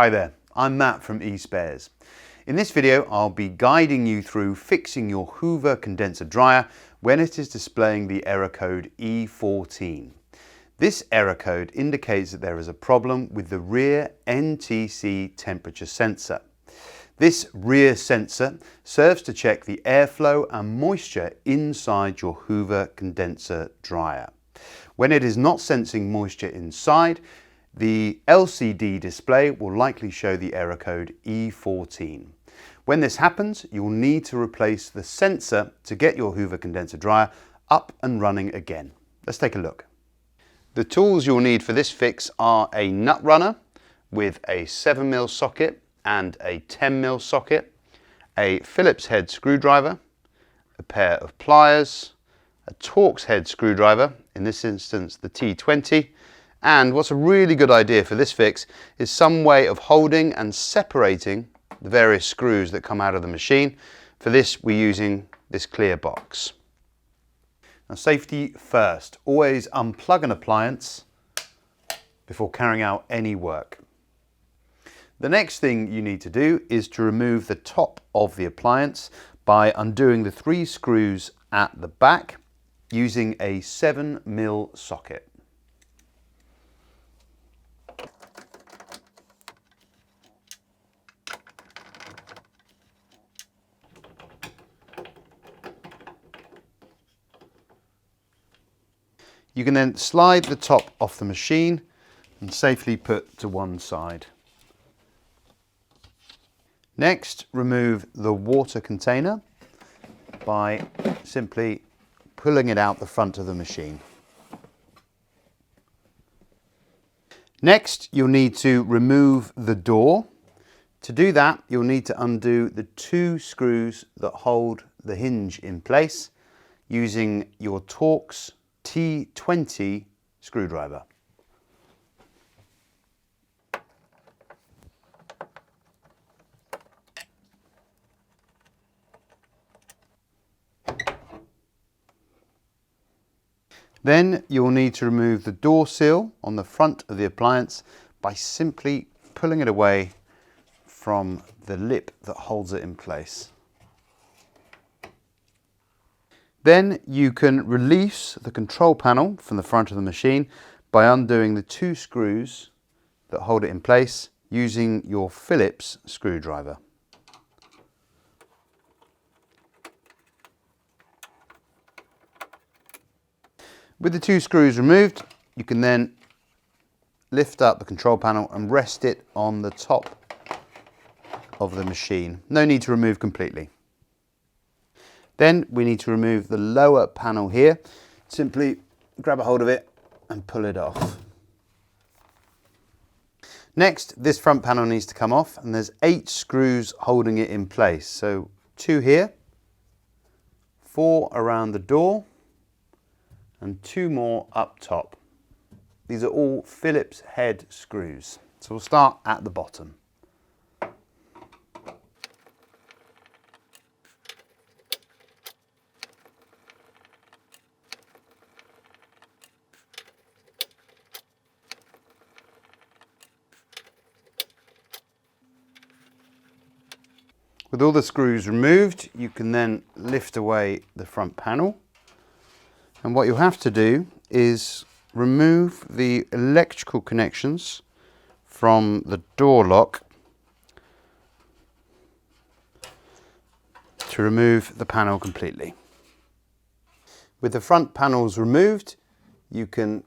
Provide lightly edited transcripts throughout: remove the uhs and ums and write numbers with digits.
Hi there, I'm Matt from eSpares. In this video I'll be guiding you through fixing your Hoover condenser dryer when it is displaying the error code E14. This error code indicates that there is a problem with the rear NTC temperature sensor. This rear sensor serves to check the airflow and moisture inside your Hoover condenser dryer. When it is not sensing moisture inside, the LCD display will likely show the error code E14. When this happens, you'll need to replace the sensor to get your Hoover condenser dryer up and running again. Let's take a look. The tools you'll need for this fix are a nut runner with a 7mm socket and a 10mm socket, a Phillips head screwdriver, a pair of pliers, a Torx head screwdriver, in this instance the T20, and what's a really good idea for this fix is some way of holding and separating the various screws that come out of the machine. For this we're using this clear box. Now, safety first, always unplug an appliance before carrying out any work. The next thing you need to do is to remove the top of the appliance by undoing the 3 screws at the back using a 7mm socket. You can then slide the top off the machine and safely put to one side. Next, remove the water container by simply pulling it out the front of the machine. Next, you'll need to remove the door. To do that, you'll need to undo the 2 screws that hold the hinge in place using your Torx T20 screwdriver. Then you'll need to remove the door seal on the front of the appliance by simply pulling it away from the lip that holds it in place. Then you can release the control panel from the front of the machine by undoing the 2 screws that hold it in place using your Phillips screwdriver. With the 2 screws removed, you can then lift up the control panel and rest it on the top of the machine. No need to remove completely. Then we need to remove the lower panel here. Simply grab a hold of it and pull it off. Next, this front panel needs to come off, and there's 8 screws holding it in place. So 2 here, 4 around the door, and 2 more up top. These are all Phillips head screws. So we'll start at the bottom. With all the screws removed, you can then lift away the front panel. And what you'll have to do is remove the electrical connections from the door lock to remove the panel completely. With the front panels removed, you can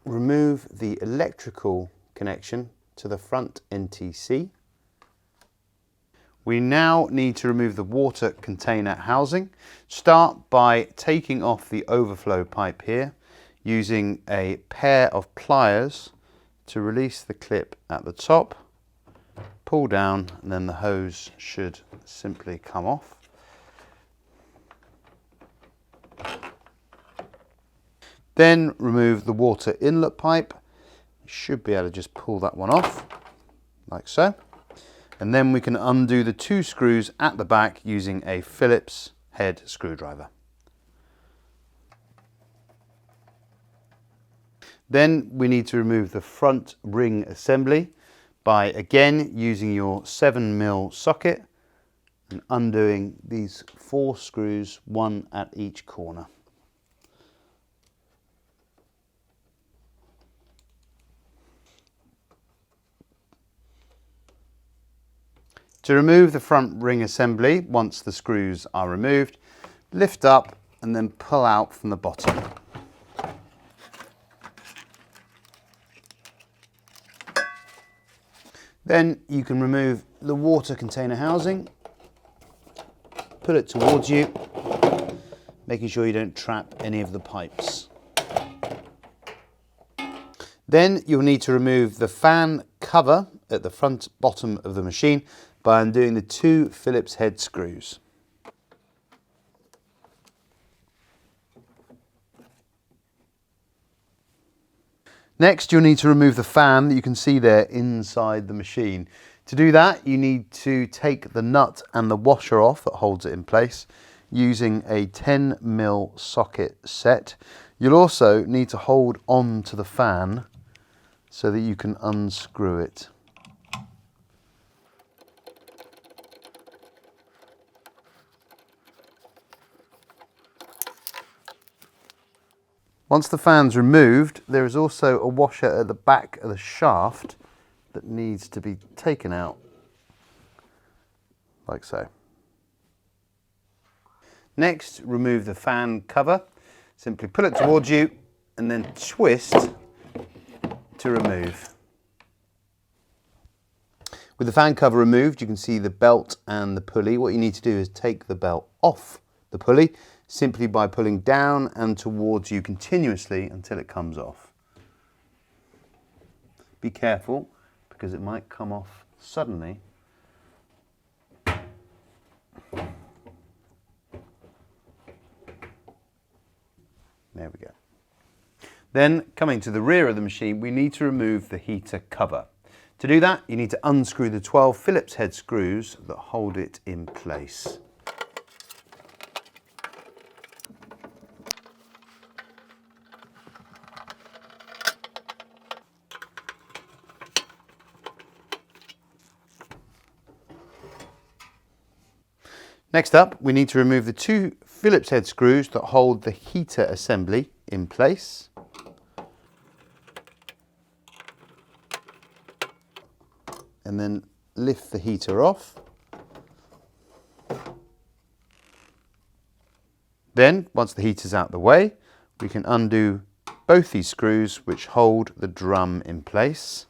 remove the electrical connection to the front NTC. We now need to remove the water container housing. Start by taking off the overflow pipe here using a pair of pliers to release the clip at the top. Pull down and then the hose should simply come off. Then remove the water inlet pipe. You should be able to just pull that one off like so. And then we can undo the 2 screws at the back using a Phillips head screwdriver. Then we need to remove the front ring assembly by again using your 7mm socket and undoing these 4 screws, one at each corner. To remove the front ring assembly, once the screws are removed, lift up and then pull out from the bottom. Then you can remove the water container housing, pull it towards you, making sure you don't trap any of the pipes. Then you'll need to remove the fan cover at the front bottom of the machine by undoing the 2 Phillips head screws. Next, you'll need to remove the fan that you can see there inside the machine. To do that, you need to take the nut and the washer off that holds it in place using a 10mm socket set. You'll also need to hold on to the fan so that you can unscrew it. Once the fan's removed, there is also a washer at the back of the shaft that needs to be taken out, like so. Next, remove the fan cover. Simply pull it towards you and then twist to remove. With the fan cover removed, you can see the belt and the pulley. What you need to do is take the belt off the pulley simply by pulling down and towards you continuously until it comes off. Be careful because it might come off suddenly. There we go. Then, coming to the rear of the machine, we need to remove the heater cover. To do that, you need to unscrew the 12 Phillips head screws that hold it in place. Next up, we need to remove the 2 Phillips head screws that hold the heater assembly in place. And then lift the heater off. Then, once the heater's out of the way, we can undo both these screws which hold the drum in place.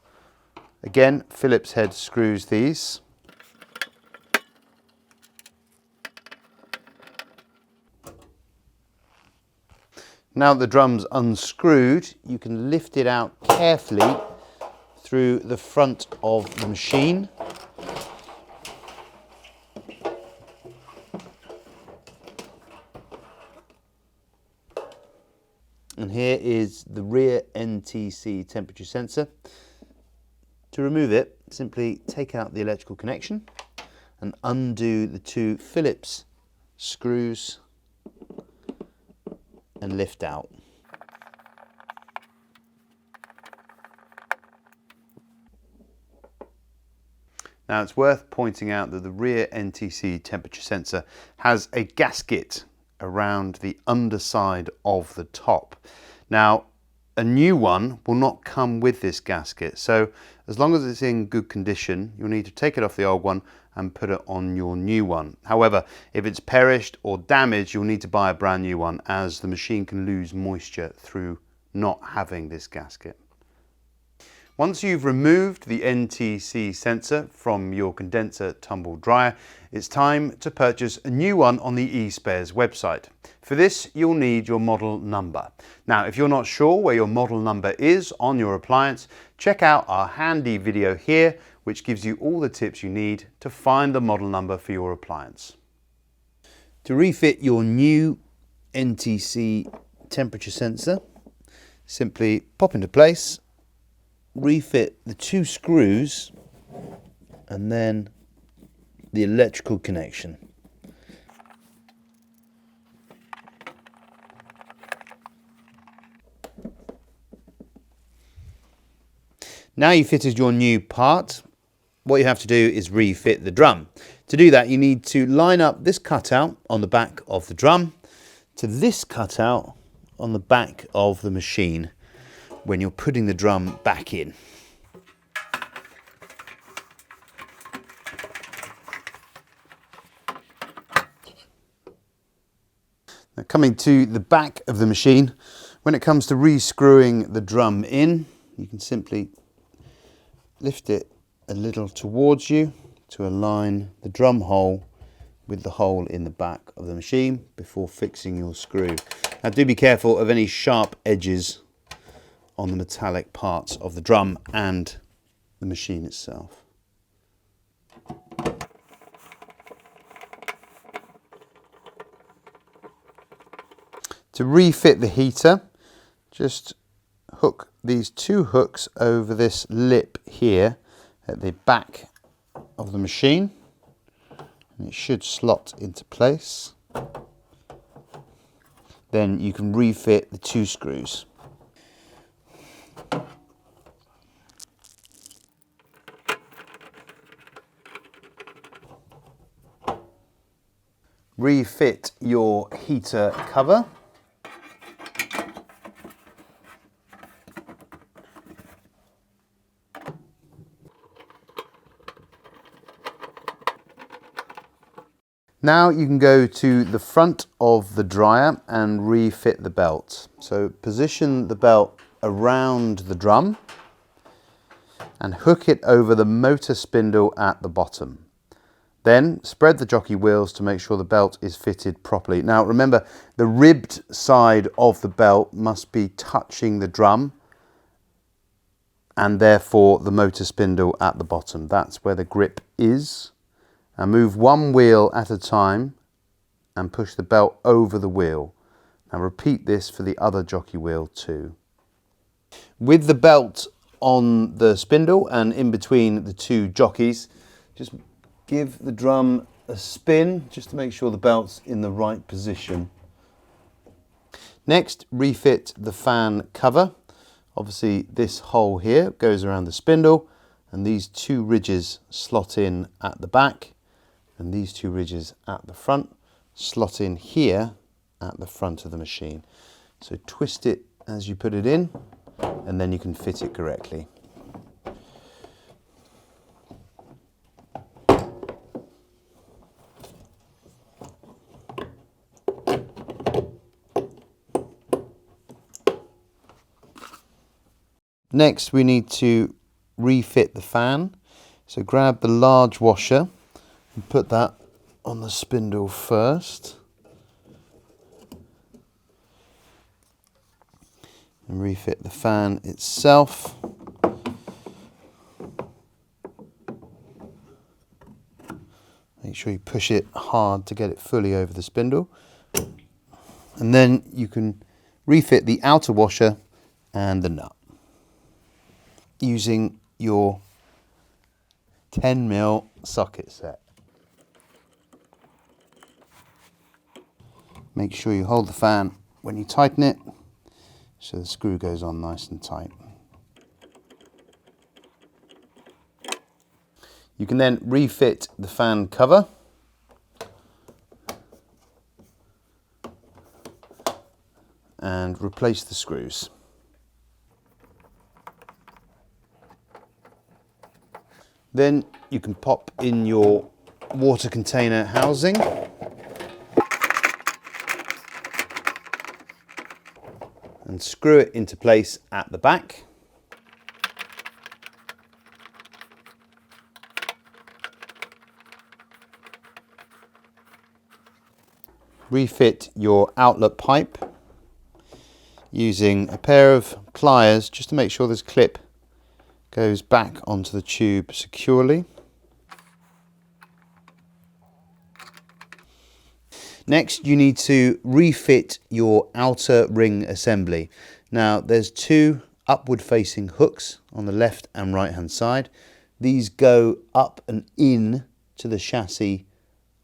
Again, Phillips head screws these. Now that the drum's unscrewed, you can lift it out carefully through the front of the machine. And here is the rear NTC temperature sensor. To remove it, simply take out the electrical connection and undo the 2 Phillips screws and lift out. Now it's worth pointing out that the rear NTC temperature sensor has a gasket around the underside of the top. Now a new one will not come with this gasket, so as long as it's in good condition, you'll need to take it off the old one and put it on your new one. However, if it's perished or damaged, you'll need to buy a brand new one, as the machine can lose moisture through not having this gasket. Once you've removed the NTC sensor from your condenser tumble dryer, it's time to purchase a new one on the eSpares website. For this, you'll need your model number. Now, if you're not sure where your model number is on your appliance, check out our handy video here, which gives you all the tips you need to find the model number for your appliance. To refit your new NTC temperature sensor, simply pop into place, refit the 2 screws and then the electrical connection. Now you've fitted your new part, what you have to do is refit the drum. To do that, you need to line up this cutout on the back of the drum to this cutout on the back of the machine when you're putting the drum back in. Now, coming to the back of the machine, when it comes to re-screwing the drum in, you can simply lift it a little towards you to align the drum hole with the hole in the back of the machine before fixing your screw. Now, do be careful of any sharp edges on the metallic parts of the drum and the machine itself. To refit the heater, just hook these two hooks over this lip here at the back of the machine, and it should slot into place. Then you can refit the two screws. Refit your heater cover. Now you can go to the front of the dryer and refit the belt. So position the belt around the drum and hook it over the motor spindle at the bottom. Then spread the jockey wheels to make sure the belt is fitted properly. Now remember, the ribbed side of the belt must be touching the drum and therefore the motor spindle at the bottom. That's where the grip is. And move one wheel at a time and push the belt over the wheel. Now repeat this for the other jockey wheel too. With the belt on the spindle and in between the two jockeys, just give the drum a spin just to make sure the belt's in the right position. Next, refit the fan cover. Obviously this hole here goes around the spindle and these two ridges slot in at the back. And these two ridges at the front slot in here at the front of the machine. So twist it as you put it in, and then you can fit it correctly. Next, we need to refit the fan. So grab the large washer and put that on the spindle first. And refit the fan itself. Make sure you push it hard to get it fully over the spindle. And then you can refit the outer washer and the nut using your 10mm socket set. Make sure you hold the fan when you tighten it so the screw goes on nice and tight. You can then refit the fan cover and replace the screws. Then you can pop in your water container housing and screw it into place at the back. Refit your outlet pipe using a pair of pliers just to make sure this clip goes back onto the tube securely. Next, you need to refit your outer ring assembly. Now, there's two upward facing hooks on the left and right hand side. These go up and in to the chassis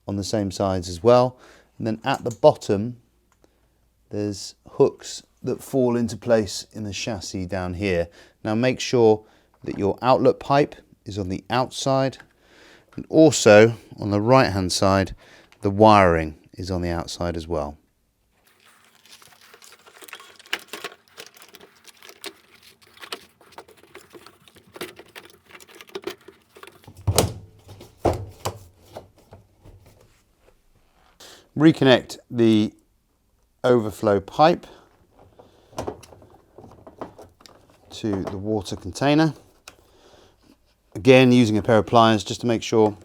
on the same sides as well. And then at the bottom, there's hooks that fall into place in the chassis down here. Now make sure that your outlet pipe is on the outside, and also on the right hand side the wiring is on the outside as well. Reconnect the overflow pipe to the water container. Again, using a pair of pliers just to make sure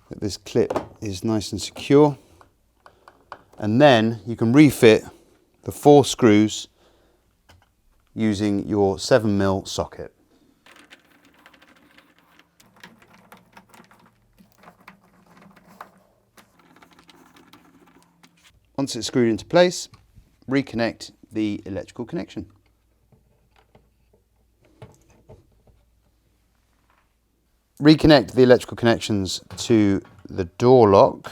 that this clip is nice and secure. And then you can refit the 4 screws using your 7mm socket. Once it's screwed into place, reconnect the electrical connection. Reconnect the electrical connections to the door lock,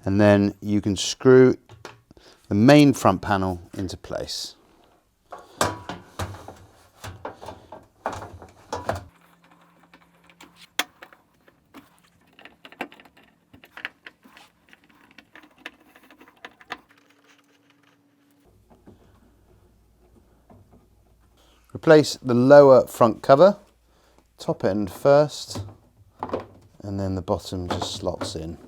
and then you can screw the main front panel into place. Replace the lower front cover, top end first, and then the bottom just slots in.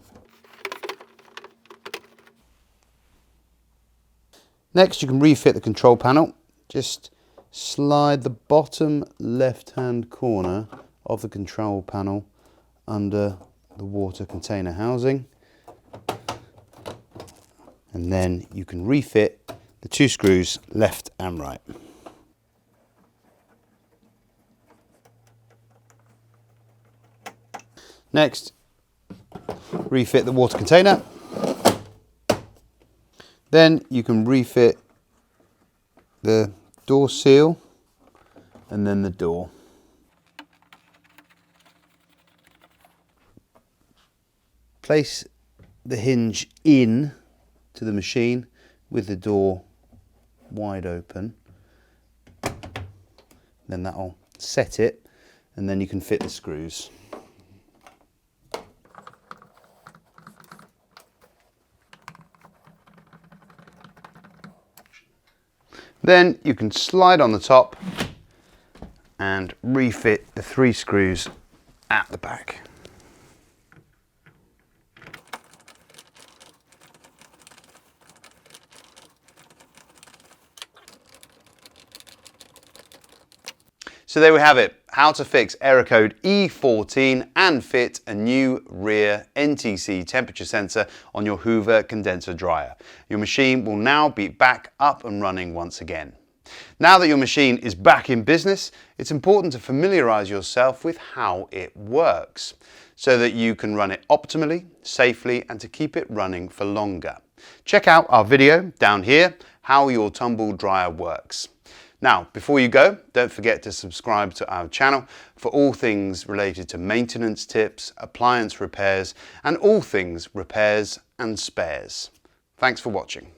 Next, you can refit the control panel. Just slide the bottom left-hand corner of the control panel under the water container housing, and then you can refit the 2 screws left and right. Next, refit the water container. Then you can refit the door seal and then the door. Place the hinge in to the machine with the door wide open. Then that'll set it, and then you can fit the screws. Then you can slide on the top and refit the 3 screws at the back. So there we have it, how to fix error code E14 and fit a new rear NTC temperature sensor on your Hoover condenser dryer. Your machine will now be back up and running once again. Now that your machine is back in business, it's important to familiarize yourself with how it works so that you can run it optimally, safely, and to keep it running for longer. Check out our video down here, how your tumble dryer works. Now, before you go, don't forget to subscribe to our channel for all things related to maintenance tips, appliance repairs, and all things repairs and spares. Thanks for watching.